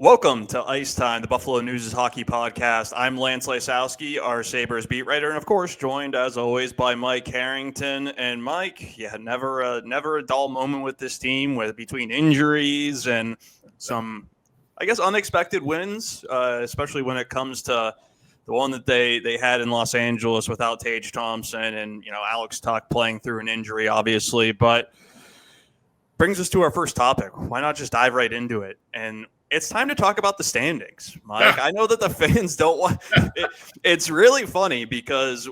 Welcome to Ice Time, the Buffalo News' hockey podcast. I'm Lance Lysowski, our Sabres beat writer, and of course, joined as always by Mike Harrington. And Mike, never a dull moment with this team, between injuries and some, I guess, unexpected wins, especially when it comes to the one that they had in Los Angeles without Tage Thompson and Alex Tuch playing through an injury, obviously. But brings us to our first topic. Why not just dive right into it? And it's time to talk about the standings, Mike. I know that the fans don't want it. It's really funny because,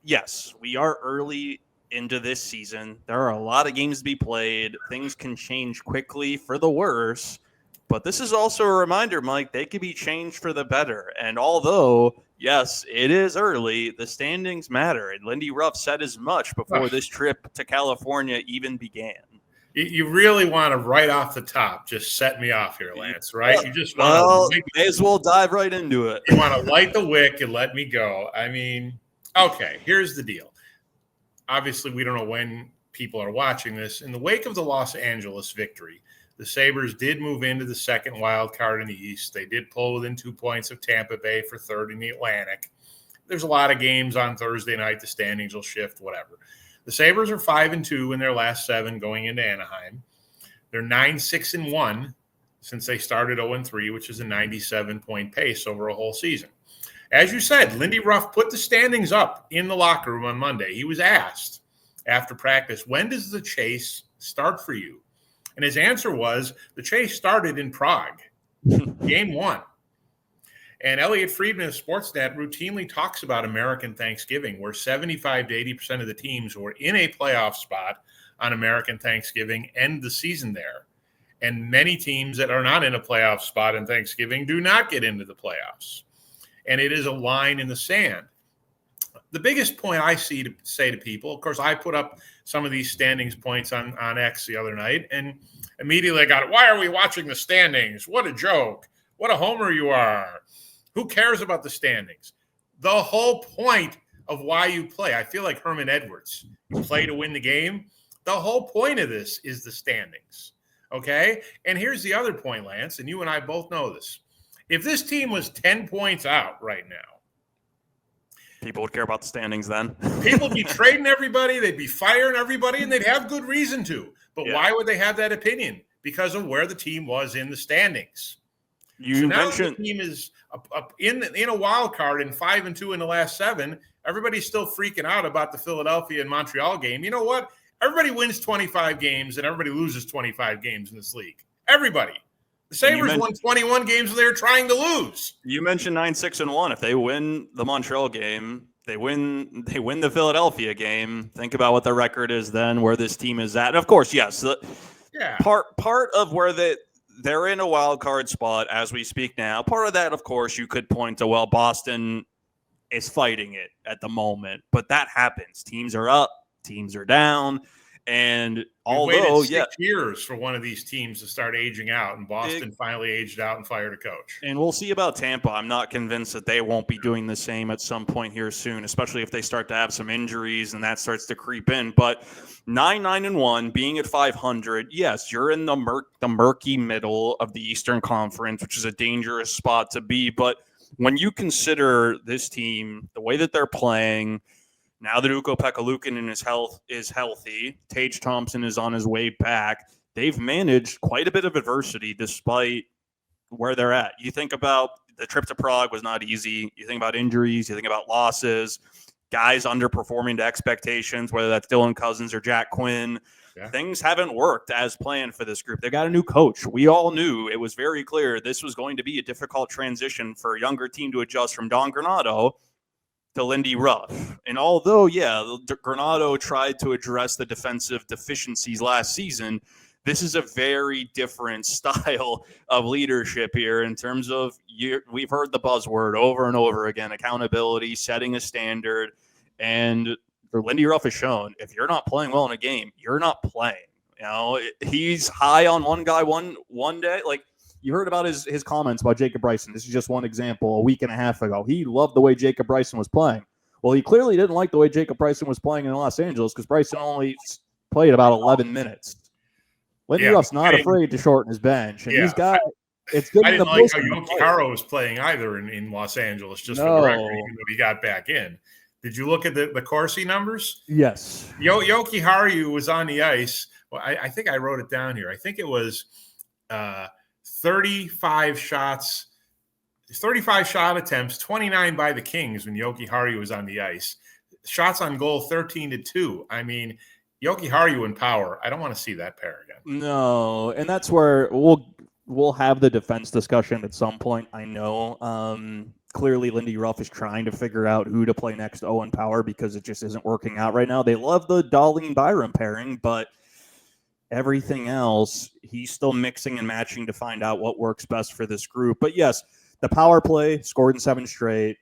yes, we are early into this season. There are a lot of games to be played. Things can change quickly for the worse. But this is also a reminder, Mike, they could be changed for the better. And although, yes, it is early, the standings matter. And Lindy Ruff said as much before this trip to California even began. You really want to, right off the top, just set me off here, Lance, right? You just want to may as well dive right into it. You want to light the wick and let me go. I mean, okay, here's the deal. Obviously, we don't know when people are watching this. In the wake of the Los Angeles victory, the Sabres did move into the second wild card in the East. They did pull within 2 points of Tampa Bay for third in the Atlantic. There's a lot of games on Thursday night. The standings will shift, whatever. The Sabres are 5-2 in their last 7 going into Anaheim. They're 9-6-1 since they started 0-3, which is a 97-point pace over a whole season. As you said, Lindy Ruff put the standings up in the locker room on Monday. He was asked after practice, when does the chase start for you? And his answer was, the chase started in Prague, game 1. And Elliot Friedman of Sportsnet routinely talks about American Thanksgiving, where 75 to 80% of the teams who are in a playoff spot on American Thanksgiving end the season there. And many teams that are not in a playoff spot on Thanksgiving do not get into the playoffs. And it is a line in the sand. The biggest point I see to say to people, of course, I put up some of these standings points on X the other night, and immediately I got it. Why are we watching the standings? What a joke. What a homer you are. Who cares about the standings? The whole point of why you play, I feel like Herman Edwards. You play to win the game. The whole point of this is the standings, okay? And here's the other point, Lance, and you and I both know this. If this team was 10 points out right now, people would care about the standings then. People would be trading everybody, they'd be firing everybody, and they'd have good reason to. But why would they have that opinion? Because of where the team was in the standings. So now the team is up in a wild card in 5-2 in the last 7. Everybody's still freaking out about the Philadelphia and Montreal game. You know what? Everybody wins 25 games and everybody loses 25 games in this league. Everybody. The Sabres won 21 games they were trying to lose. You mentioned 9-6-1. If they win the Montreal game, they win the Philadelphia game. Think about what the record is then, where this team is at. And of course, yes, part of where they're in a wild card spot as we speak now. Part of that, of course, you could point to, well, Boston is fighting it at the moment, but that happens. Teams are up, teams are down, and although 6 years for one of these teams to start aging out, and Boston finally aged out and fired a coach. And we'll see about Tampa. I'm not convinced that they won't be doing the same at some point here soon, especially if they start to have some injuries and that starts to creep in. But 9-1, being at 500, yes, you're in the murky middle of the Eastern Conference, which is a dangerous spot to be. But when you consider this team, the way that they're playing, now that Ukko-Pekka Luukkonen is healthy, Tage Thompson is on his way back, they've managed quite a bit of adversity despite where they're at. You think about the trip to Prague was not easy. You think about injuries. You think about losses, guys underperforming to expectations, whether that's Dylan Cousins or Jack Quinn. Yeah. Things haven't worked as planned for this group. They got a new coach. We all knew it was very clear this was going to be a difficult transition for a younger team to adjust from Don Granato to Lindy Ruff. And although, Granato tried to address the defensive deficiencies last season, this is a very different style of leadership here in terms of, we've heard the buzzword over and over again, accountability, setting a standard. And Lindy Ruff has shown, if you're not playing well in a game, you're not playing. He's high on one guy one day. Like, you heard about his comments about Jacob Bryson. This is just one example. A week and a half ago, he loved the way Jacob Bryson was playing. Well, he clearly didn't like the way Jacob Bryson was playing in Los Angeles because Bryson only played about 11 minutes. Lindy Ruff's not afraid to shorten his bench. And these guys, It's good I in the didn't like most. how Yoki Haro was playing either in Los Angeles, just for the record, No. even though he got back in. Did you look at the Corsi numbers? Yes. Yoki Haru was on the ice. Well, I think I wrote it down here. I think it was 35 shots, 35 shot attempts, 29 by the Kings when Yoki Haru was on the ice. Shots on goal, 13-2. I mean, Yoki Haru in power. I don't want to see that pair again. No, and that's where we'll have the defense discussion at some point. I know. Clearly, Lindy Ruff is trying to figure out who to play next to Owen Power because it just isn't working out right now. They love the Darlene Byram pairing, but everything else, he's still mixing and matching to find out what works best for this group. But yes, the power play scored in 7 straight.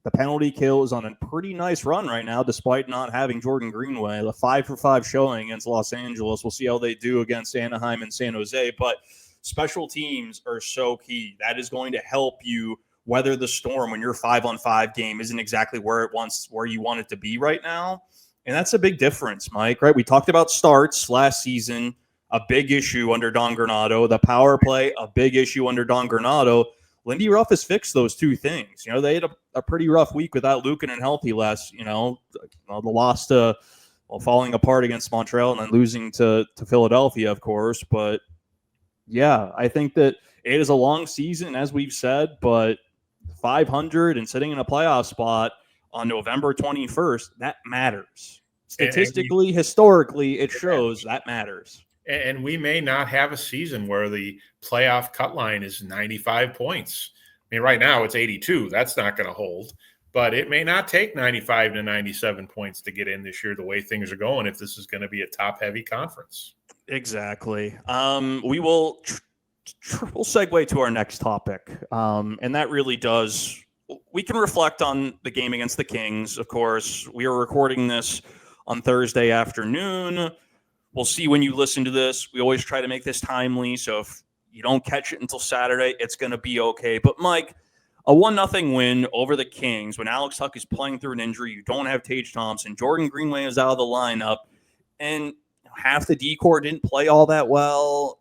The penalty kill is on a pretty nice run right now, despite not having Jordan Greenway. The 5-for-5 showing against Los Angeles. We'll see how they do against Anaheim and San Jose. But special teams are so key. That is going to help you weather the storm when your 5-on-5 game isn't exactly where you want it to be right now. And that's a big difference, Mike, right? We talked about starts last season, a big issue under Don Granato. The power play, a big issue under Don Granato. Lindy Ruff has fixed those two things. They had a pretty rough week without Luukkonen healthy last, the loss to, falling apart against Montreal and then losing to Philadelphia, of course. But, yeah, I think that it is a long season, as we've said, but 500 and sitting in a playoff spot on November 21st, that matters. Statistically, historically, it shows that matters. And we may not have a season where the playoff cut line is 95 points. I mean, right now it's 82. That's not going to hold. But it may not take 95 to 97 points to get in this year the way things are going if this is going to be a top-heavy conference. Exactly. We will we'll segue to our next topic. And that really does – we can reflect on the game against the Kings, of course. We are recording this on Thursday afternoon. We'll see when you listen to this. We always try to make this timely, so if you don't catch it until Saturday, it's going to be okay. But, Mike, a 1-0 win over the Kings when Alex Tuch is playing through an injury. You don't have Tage Thompson. Jordan Greenway is out of the lineup. And half the D-corps didn't play all that well.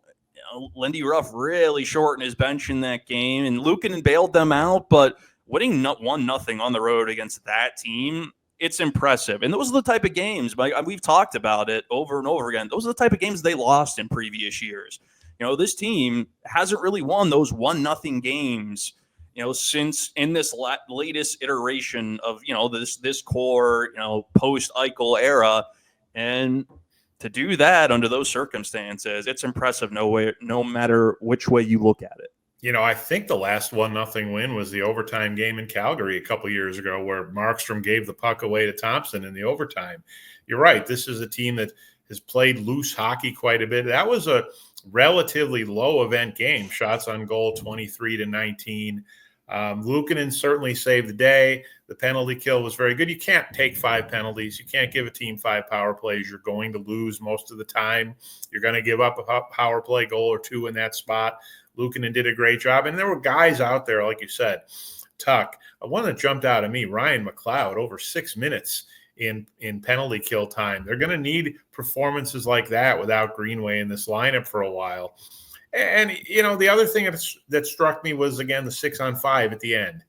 Lindy Ruff really shortened his bench in that game. And Luukkonen bailed them out. But winning 1-0 on the road against that team, it's impressive. And those are the type of games, Mike, we've talked about it over and over again. Those are the type of games they lost in previous years. This team hasn't really won those 1-0 games, since in this latest iteration of, this core, post-Eichel era. And to do that under those circumstances, it's impressive no matter which way you look at it. I think the last 1-0 win was the overtime game in Calgary a couple years ago where Markstrom gave the puck away to Thompson in the overtime. You're right. This is a team that has played loose hockey quite a bit. That was a relatively low event game. Shots on goal, 23-19. Luukkonen certainly saved the day. The penalty kill was very good. You can't take 5 penalties. You can't give a team 5 power plays. You're going to lose most of the time. You're going to give up a power play goal or 2 in that spot. Luukkonen did a great job. And there were guys out there, like you said, Tuch. One that jumped out at me, Ryan McLeod, over 6 minutes in penalty kill time. They're going to need performances like that without Greenway in this lineup for a while. And, the other thing that struck me was, again, the 6-on-5 at the end.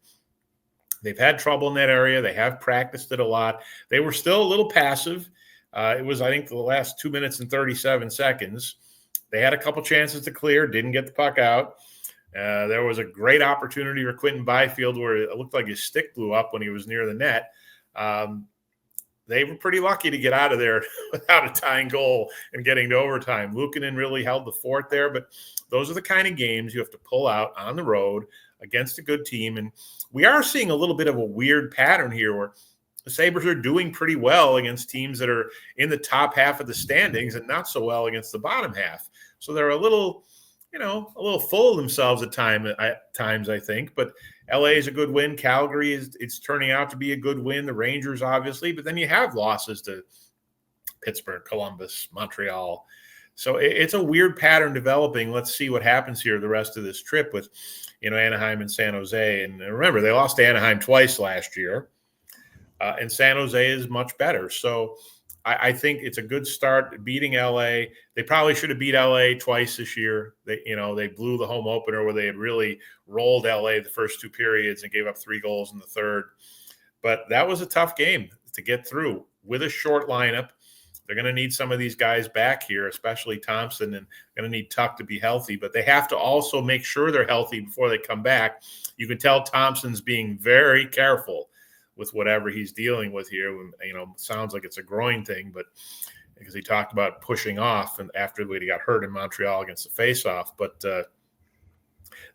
They've had trouble in that area. They have practiced it a lot. They were still a little passive. It was, I think, the last 2 minutes and 37 seconds. They had a couple chances to clear, didn't get the puck out. There was a great opportunity for Quentin Byfield where it looked like his stick blew up when he was near the net. They were pretty lucky to get out of there without a tying goal and getting to overtime. Luukkonen really held the fort there, but those are the kind of games you have to pull out on the road against a good team. And we are seeing a little bit of a weird pattern here where the Sabres are doing pretty well against teams that are in the top half of the standings and not so well against the bottom half. So they're a little full of themselves at times, I think. But LA is a good win. Calgary it's turning out to be a good win. The Rangers, obviously. But then you have losses to Pittsburgh, Columbus, Montreal. So it's a weird pattern developing. Let's see what happens here the rest of this trip with, Anaheim and San Jose. And remember, they lost to Anaheim twice last year. And San Jose is much better. So I think it's a good start beating LA. They probably should have beat LA twice this year. They blew the home opener where they had really rolled LA the first 2 periods and gave up 3 goals in the third. But that was a tough game to get through with a short lineup. They're going to need some of these guys back here, especially Thompson, and going to need Tuck to be healthy. But they have to also make sure they're healthy before they come back. You can tell Thompson's being very careful with whatever he's dealing with here. Sounds like it's a groin thing, but because he talked about pushing off and after he got hurt in Montreal against the faceoff. But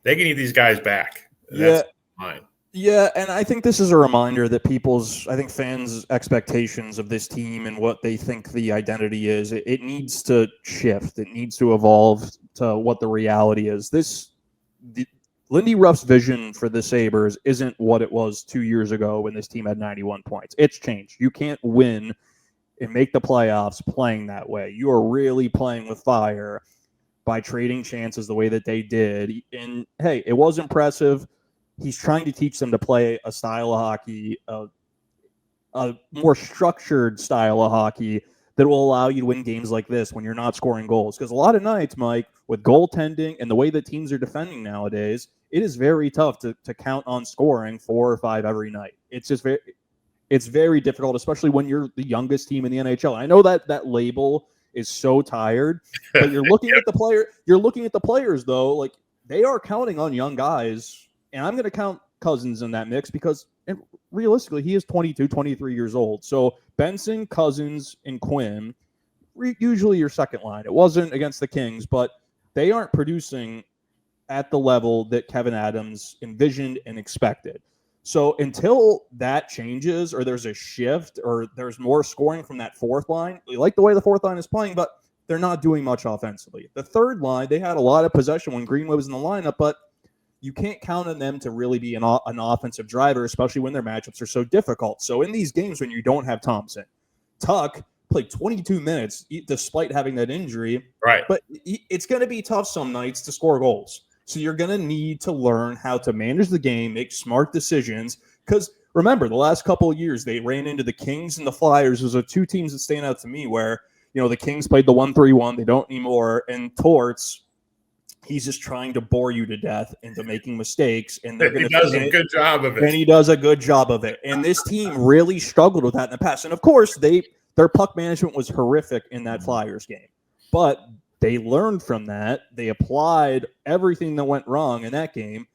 they can need these guys back. That's fine. Yeah, and I think this is a reminder that fans' expectations of this team and what they think the identity is, it needs to shift. It needs to evolve to what the reality is. Lindy Ruff's vision for the Sabres isn't what it was 2 years ago when this team had 91 points. It's changed. You can't win and make the playoffs playing that way. You are really playing with fire by trading chances the way that they did. And, hey, it was impressive. He's trying to teach them to play a style of hockey, a more structured style of hockey that will allow you to win games like this when you're not scoring goals. Because a lot of nights, Mike, with goaltending and the way that teams are defending nowadays, it is very tough to count on scoring 4 or 5 every night. It's very difficult, especially when you're the youngest team in the NHL. I know that label is so tired, but you're looking at the player. You're looking at the players though, like they are counting on young guys, and I'm going to count Cousins in that mix because realistically, he is 22, 23 years old. So Benson, Cousins, and Quinn, usually your second line. It wasn't against the Kings, but they aren't producing at the level that Kevin Adams envisioned and expected. So until that changes or there's a shift or there's more scoring from that fourth line, we like the way the fourth line is playing, but they're not doing much offensively. The third line, they had a lot of possession when Greenwood was in the lineup, but you can't count on them to really be an offensive driver, especially when their matchups are so difficult. So in these games when you don't have Thompson, Tuck played 22 minutes despite having that injury. Right. But it's going to be tough some nights to score goals. So you're going to need to learn how to manage the game, make smart decisions. Because remember, the last couple of years, they ran into the Kings and the Flyers. Those are 2 teams that stand out to me where, the Kings played the 1-3-1. They don't anymore. And Torts, he's just trying to bore you to death into making mistakes. And he does a good job of it. And he does a good job of it. And this team really struggled with that in the past. And, of course, their puck management was horrific in that Flyers game. But they learned from that. They applied everything that went wrong in that game,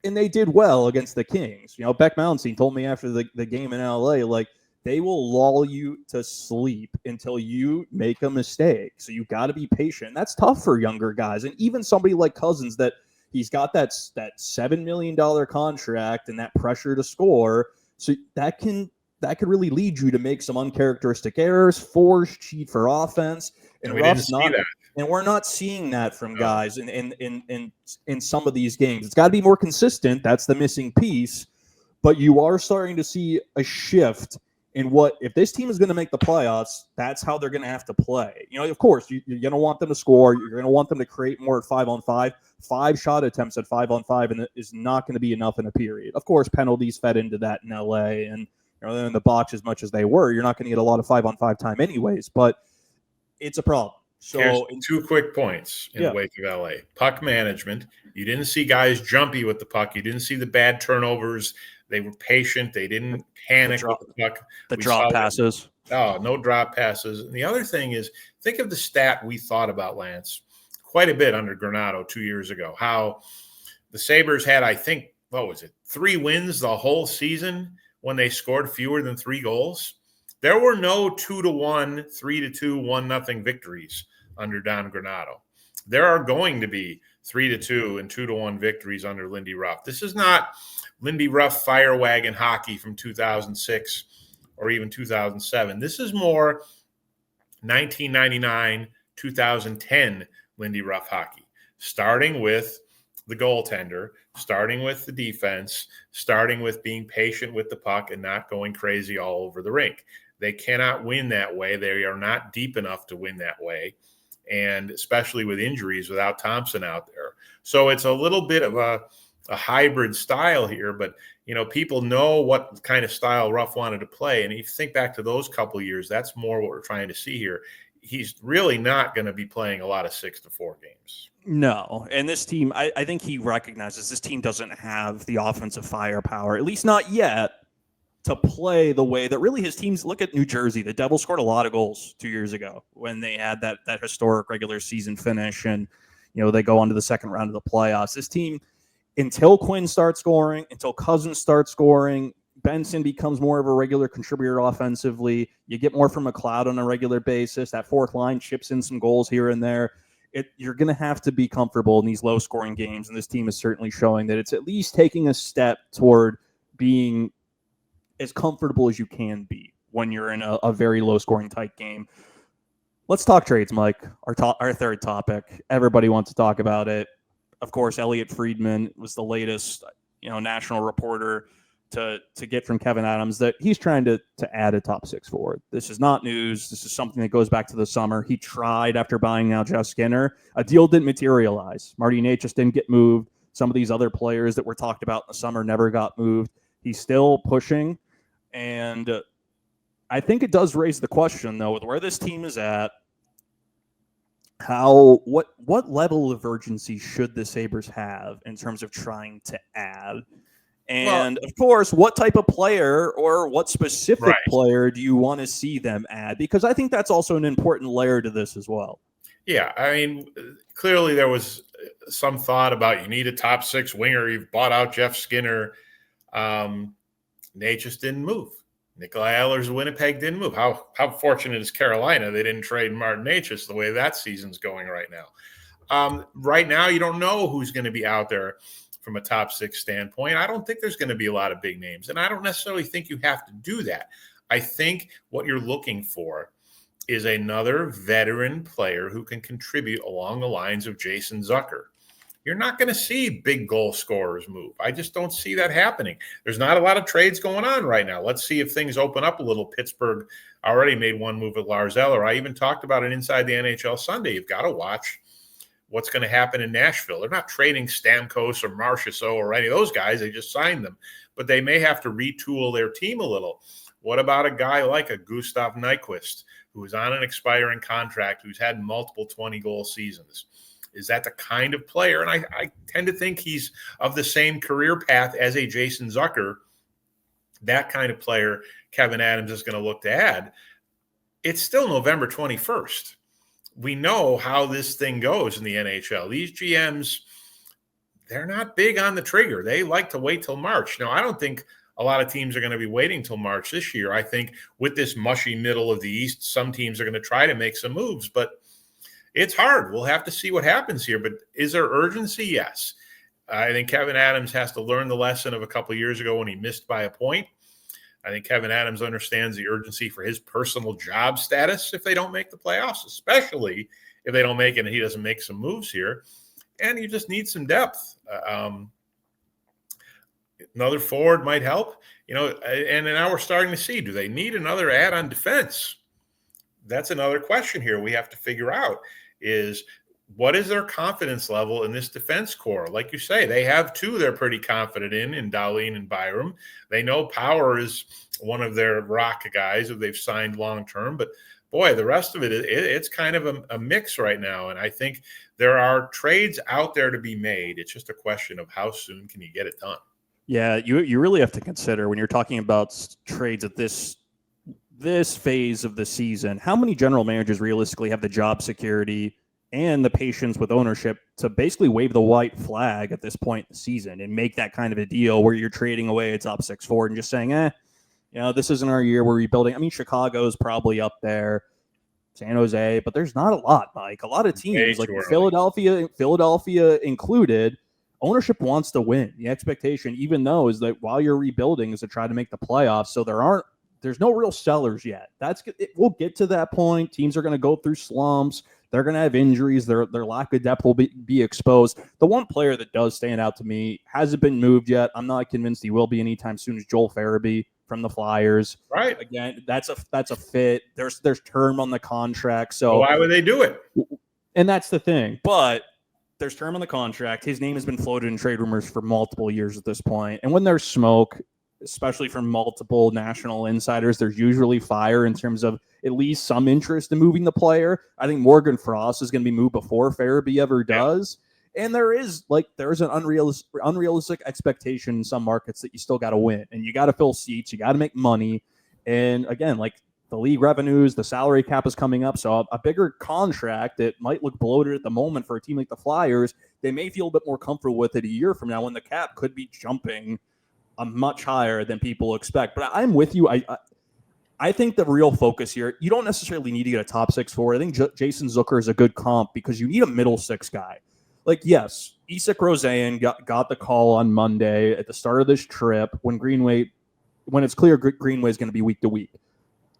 and they did well against the Kings. Beck Mallenstein told me after the game in LA, like, they will lull you to sleep until you make a mistake. So you got to be patient. That's tough for younger guys. And even somebody like Cousins, that he's got that $7 million contract and that pressure to score. So that could really lead you to make some uncharacteristic errors, force, cheat for offense. And we didn't see that. And we're not seeing that from guys in some of these games. It's got to be more consistent. That's the missing piece. But you are starting to see a shift in if this team is going to make the playoffs, that's how they're going to have to play. Of course, you're going to want them to score. You're going to want them to create more at 5-on-5. 5 shot attempts at 5-on-5 and it is not going to be enough in a period. Of course, penalties fed into that in LA, and they're in the box as much as they were. You're not going to get a lot of 5-on-5 time anyways, but it's a problem. So here's 2 quick points in the wake of LA. Puck management. You didn't see guys jumpy with the puck. You didn't see the bad turnovers. They were patient. They didn't panic with the puck. The drop passes. No drop passes. And the other thing is, think of the stat we thought about, Lance, quite a bit under Granato 2 years ago, how the Sabres had, I think, 3 wins the whole season when they scored fewer than 3 goals. There were no 2-1, 3-2, 1-0 victories under Don Granato. There are going to be 3-2 and 2-1 victories under Lindy Ruff. This is not Lindy Ruff fire wagon hockey from 2006 or even 2007. This is more 1999, 2010 Lindy Ruff hockey, starting with the goaltender, starting with the defense, starting with being patient with the puck and not going crazy all over the rink. They cannot win that way. They are not deep enough to win that way, and especially with injuries without Thompson out there. So it's a little bit of a a hybrid style here, but people know what kind of style Ruff wanted to play. And if you think back to those couple of years, that's more what we're trying to see here. He's really not going to be playing a lot of 6-4 games. No. And this team, I think he recognizes this team doesn't have the offensive firepower, at least not yet, to play the way that really his teams. Look at New Jersey. The Devils scored a lot of goals 2 years ago when they had that historic regular season finish, and they go on to the second round of the playoffs. This team, until Quinn starts scoring, until Cousins starts scoring, Benson becomes more of a regular contributor offensively. You get more from McLeod on a regular basis. That fourth line chips in some goals here and there. You're going to have to be comfortable in these low-scoring games, and this team is certainly showing that it's at least taking a step toward being as comfortable as you can be when you're in a very low-scoring tight game. Let's talk trades, Mike. Our third topic. Everybody wants to talk about it. Of course, Elliot Friedman was the latest, national reporter to get from Kevin Adams that he's trying to add a top six forward. This is not news. This is something that goes back to the summer. He tried after buying out Jeff Skinner. A deal didn't materialize. Marty Necas didn't get moved. Some of these other players that were talked about in the summer never got moved. He's still pushing. And I think it does raise the question, though, with where this team is at, what level of urgency should the Sabres have in terms of trying to add? And, of course, what type of player or what specific player do you want to see them add? Because I think that's also an important layer to this as well. Yeah, I mean, clearly there was some thought about you need a top six winger. You've bought out Jeff Skinner. Necas didn't move. Nikolai Ehlers' Winnipeg didn't move. How fortunate is Carolina? They didn't trade Martin Necas the way that season's going right now. Right now, you don't know who's going to be out there from a top six standpoint. I don't think there's going to be a lot of big names, and I don't necessarily think you have to do that. I think what you're looking for is another veteran player who can contribute along the lines of Jason Zucker. You're not going to see big goal scorers move. I just don't see that happening. There's not a lot of trades going on right now. Let's see if things open up a little. Pittsburgh already made one move with Lars Eller. I even talked about it inside the NHL Sunday. You've got to watch what's going to happen in Nashville. They're not trading Stamkos or Marchessault or any of those guys. They just signed them. But they may have to retool their team a little. What about a guy like a Gustav Nyquist, who is on an expiring contract, who's had multiple 20-goal seasons? Is that the kind of player? And I tend to think he's of the same career path as a Jason Zucker. That kind of player Kevin Adams is going to look to add. It's still November 21st. We know how this thing goes in the NHL. These GMs, they're not big on the trigger. They like to wait till March. Now, I don't think a lot of teams are going to be waiting till March this year. I think with this mushy middle of the East, some teams are going to try to make some moves, but it's hard. We'll have to see what happens here. But is there urgency? Yes. I think Kevin Adams has to learn the lesson of a couple of years ago when he missed by a point. I think Kevin Adams understands the urgency for his personal job status if they don't make the playoffs, especially if they don't make it and he doesn't make some moves here. And you just need some depth. Another forward might help, and now we're starting to see, do they need another add on defense? That's another question here we have to figure out is what is their confidence level in this defense core? Like you say, they have two they're pretty confident in Dahlin and Byram. They know Power is one of their rock guys who they've signed long-term, but boy, the rest of it's kind of a mix right now. And I think there are trades out there to be made. It's just a question of how soon can you get it done? Yeah, you really have to consider when you're talking about trades at this phase of the season, how many general managers realistically have the job security and the patience with ownership to basically wave the white flag at this point in the season and make that kind of a deal where you're trading away a top six forward and just saying, this isn't our year, we're rebuilding. I mean, Chicago's probably up there, San Jose, but there's not a lot, Mike. A lot of teams, like Philadelphia included, ownership wants to win. The expectation, even though, is that while you're rebuilding is to try to make the playoffs. So there's no real sellers yet. We'll get to that point. Teams are going to go through slumps. They're going to have injuries. Their lack of depth will be exposed. The one player that does stand out to me hasn't been moved yet. I'm not convinced he will be anytime soon. Is Joel Farabee from the Flyers? Right. Again, that's a fit. There's term on the contract. So why would they do it? And that's the thing. But there's term on the contract. His name has been floated in trade rumors for multiple years at this point. And when there's smoke, especially from multiple national insiders, there's usually fire in terms of at least some interest in moving the player. I think Morgan Frost is going to be moved before Farabee ever does. And there's an unrealistic expectation in some markets that you still got to win. And you got to fill seats. You got to make money. And again, like the league revenues, the salary cap is coming up. So a bigger contract that might look bloated at the moment for a team like the Flyers, they may feel a bit more comfortable with it a year from now when the cap could be jumping much higher than people expect. But I'm with you. I think the real focus here, you don't necessarily need to get a top 6 forward. I think Jason Zucker is a good comp because you need a middle 6 guy. Like, yes, Isak Roseanne got the call on Monday at the start of this trip when it's clear Greenway is going to be week to week.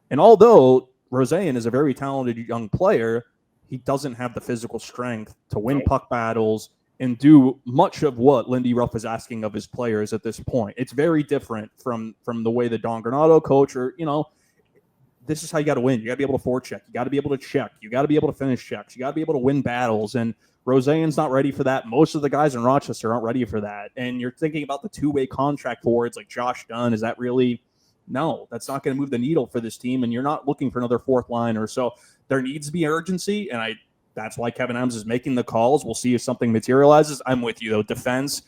And although Roseanne is a very talented young player, he doesn't have the physical strength to win puck battles and do much of what Lindy Ruff is asking of his players at this point. It's very different from the way the Don Granato coach this is how you got to win. You got to be able to forecheck. You got to be able to check. You got to be able to finish checks. You got to be able to win battles. And Roseanne's not ready for that. Most of the guys in Rochester aren't ready for that. And you're thinking about the two-way contract forwards like Josh Dunn. Is that really? No, that's not going to move the needle for this team. And you're not looking for another fourth liner. So there needs to be urgency. And that's why Kevin Adams is making the calls. We'll see if something materializes. I'm with you though. Defense,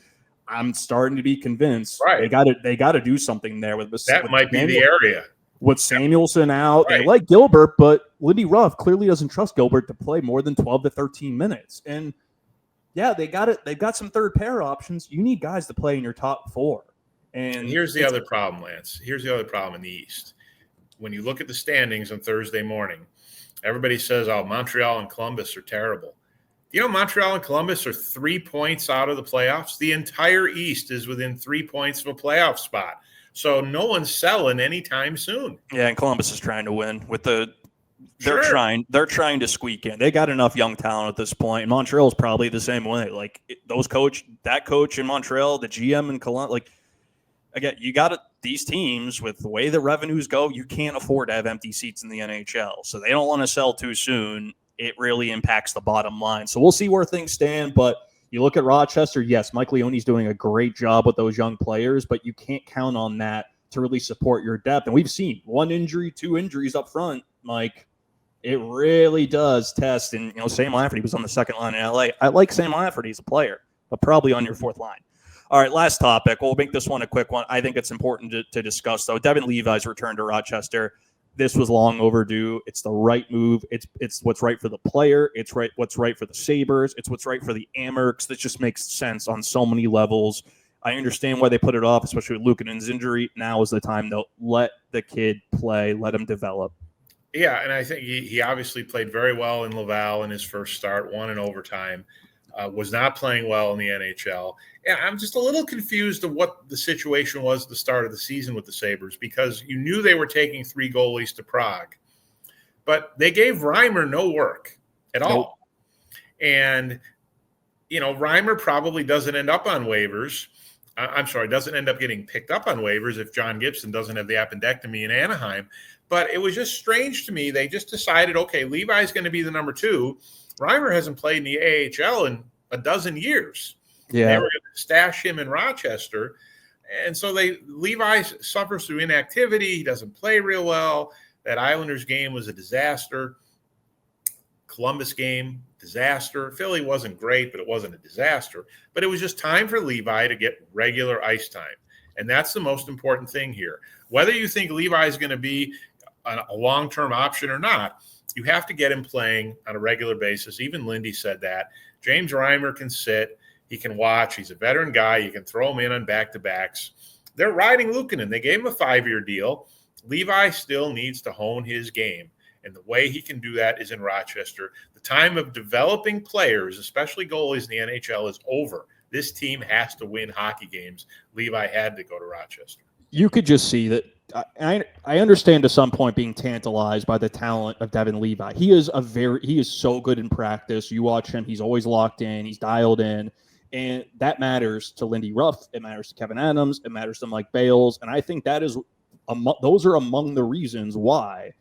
I'm starting to be convinced. Right. They got to do something there with that might be the area. With Samuelson out, right. They like Gilbert, but Lindy Ruff clearly doesn't trust Gilbert to play more than 12 to 13 minutes. And yeah, they got it. They've got some third pair options. You need guys to play in your top 4. And here's the other problem, Lance. Here's the other problem in the East. When you look at the standings on Thursday morning, everybody says, "Oh, Montreal and Columbus are terrible." You know, Montreal and Columbus are 3 points out of the playoffs. The entire East is within 3 points of a playoff spot. So no one's selling anytime soon. Yeah, and Columbus is trying to win with they're Sure. trying to squeak in. They got enough young talent at this point. And Montreal's probably the same way. Like that coach in Montreal, the GM in Columbus, like again, you got these teams with the way the revenues go, you can't afford to have empty seats in the NHL. So they don't want to sell too soon. It really impacts the bottom line. So we'll see where things stand, but you look at Rochester, yes, Mike Leone's doing a great job with those young players, but you can't count on that to really support your depth. And we've seen 1 injury, 2 injuries up front, Mike. It really does test. And, Sam Lafferty was on the second line in LA. I like Sam Lafferty as a player, but probably on your fourth line. All right, last topic. We'll make this one a quick one. I think it's important to discuss, though. Devon Levi's return to Rochester. This was long overdue. It's the right move. It's what's right for the player. It's what's right for the Sabres. It's what's right for the Amherst. That just makes sense on so many levels. I understand why they put it off, especially with Luukkonen's injury. Now is the time, though. Let the kid play. Let him develop. Yeah, and I think he obviously played very well in Laval in his first start, won in overtime. Was not playing well in the NHL. And I'm just a little confused of what the situation was at the start of the season with the Sabres, because you knew they were taking 3 goalies to Prague. But they gave Reimer no work at all. And, Reimer probably doesn't end up on waivers. Doesn't end up getting picked up on waivers if John Gibson doesn't have the appendectomy in Anaheim. But it was just strange to me. They just decided, okay, Levi's going to be the number 2. Reimer hasn't played in the AHL in a dozen years. Yeah. They were going to stash him in Rochester. And so Levi suffers through inactivity. He doesn't play real well. That Islanders game was a disaster. Columbus game, disaster. Philly wasn't great, but it wasn't a disaster. But it was just time for Levi to get regular ice time. And that's the most important thing here. Whether you think Levi is going to be a long-term option or not, you have to get him playing on a regular basis. Even Lindy said that. James Reimer can sit. He can watch. He's a veteran guy. You can throw him in on back-to-backs. They're riding Luukkonen. They gave him a 5-year deal. Levi still needs to hone his game, and the way he can do that is in Rochester. The time of developing players, especially goalies in the NHL, is over. This team has to win hockey games. Levi had to go to Rochester. You could just see that. I understand to some point being tantalized by the talent of Devon Levi. He is so good in practice. You watch him; he's always locked in. He's dialed in, and that matters to Lindy Ruff. It matters to Kevin Adams. It matters to Mike Bales, and I think that is those are among the reasons why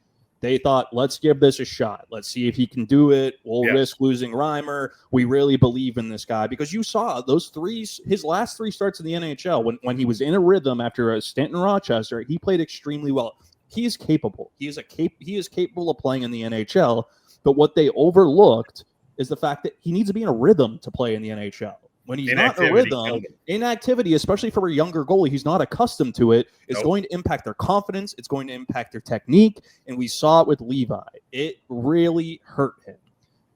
They thought, let's give this a shot. Let's see if he can do it. We'll risk losing Reimer. We really believe in this guy because you saw his last 3 starts in the NHL when he was in a rhythm after a stint in Rochester, he played extremely well. He is capable. He is capable of playing in the NHL. But what they overlooked is the fact that he needs to be in a rhythm to play in the NHL. When he's not in a rhythm, inactivity, especially for a younger goalie, he's not accustomed to it, is going to impact their confidence. It's going to impact their technique. And we saw it with Levi. It really hurt him.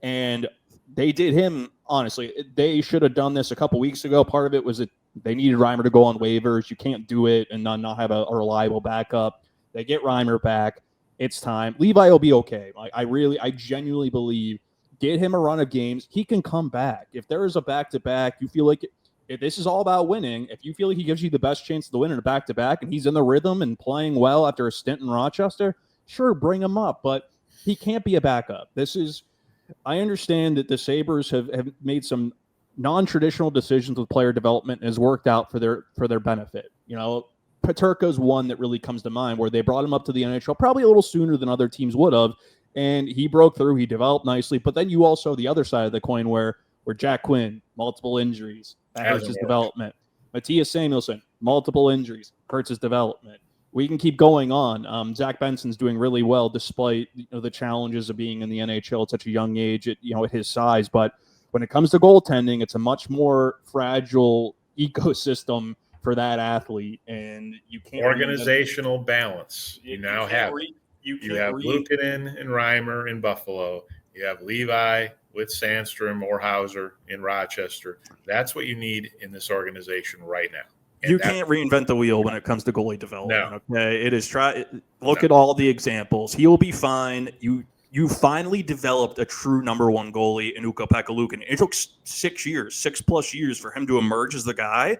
And they did him, honestly. They should have done this a couple weeks ago. Part of it was that they needed Reimer to go on waivers. You can't do it and not have a reliable backup. They get Reimer back. It's time. Levi will be okay. I genuinely believe. Get him a run of games. He can come back. If there is a back-to-back, you feel like if this is all about winning, if you feel like he gives you the best chance to win in a back-to-back and he's in the rhythm and playing well after a stint in Rochester, sure, bring him up. But he can't be a backup. I understand that the Sabres have made some non-traditional decisions with player development and has worked out for their benefit. Peterka's one that really comes to mind where they brought him up to the NHL probably a little sooner than other teams would have. And he broke through. He developed nicely. But then you also the other side of the coin where Jack Quinn, multiple injuries, that hurts his development. Matthias Samuelsson, multiple injuries, hurts his development. We can keep going on. Zach Benson's doing really well despite the challenges of being in the NHL at such a young age at his size. But when it comes to goaltending, it's a much more fragile ecosystem for that athlete. And you can't organizational balance. You now have You have Luukkonen and Reimer in Buffalo. You have Levi with Sandstrom or Hauser in Rochester. That's what you need in this organization right now. And you can't reinvent the wheel when it comes to goalie development. No. Okay, it is look at all the examples. He will be fine. You finally developed a true number 1 goalie in Ukko-Pekka Luukkonen. It took 6+ years for him to emerge as the guy.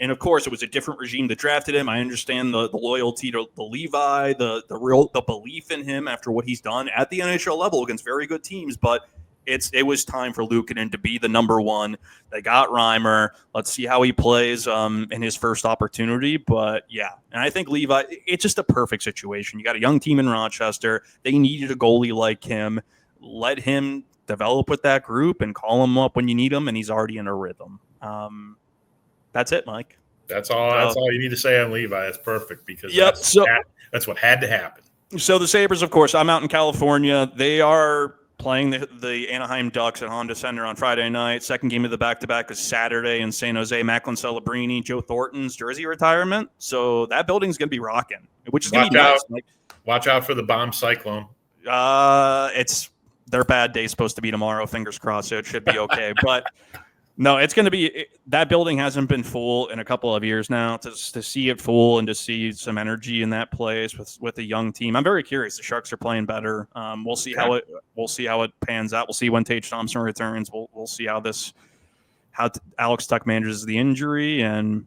And of course, it was a different regime that drafted him. I understand the loyalty to the Levi, the belief in him after what he's done at the NHL level against very good teams. But it was time for Luukkonen to be the number 1. They got Reimer. Let's see how he plays in his first opportunity. But yeah, and I think Levi, it's just a perfect situation. You got a young team in Rochester. They needed a goalie like him. Let him develop with that group and call him up when you need him. And he's already in a rhythm. That's it, Mike. That's all you need to say on Levi. That's perfect because that's what had to happen. So the Sabres, of course, I'm out in California. They are playing the Anaheim Ducks at Honda Center on Friday night. Second game of the back-to-back is Saturday in San Jose. Macklin Celebrini, Joe Thornton's jersey retirement. So that building's going to be rocking, which is going to be nice. Watch out for the bomb cyclone. It's their bad day supposed to be tomorrow. Fingers crossed. So it should be okay. But no, it's going to be – that building hasn't been full in a couple of years now. To see it full and to see some energy in that place with a young team. I'm very curious. The Sharks are playing better. We'll see how it pans out. We'll see when Tage Thompson returns. We'll see how Alex Tuch manages the injury. And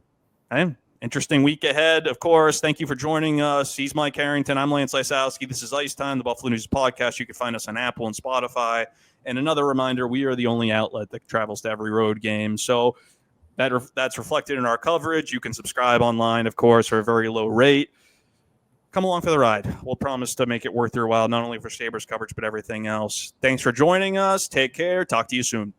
interesting week ahead, of course. Thank you for joining us. He's Mike Harrington. I'm Lance Lysowski. This is Ice Time, the Buffalo News podcast. You can find us on Apple and Spotify. And another reminder, we are the only outlet that travels to every road game. So that's reflected in our coverage. You can subscribe online, of course, for a very low rate. Come along for the ride. We'll promise to make it worth your while, not only for Sabres coverage, but everything else. Thanks for joining us. Take care. Talk to you soon.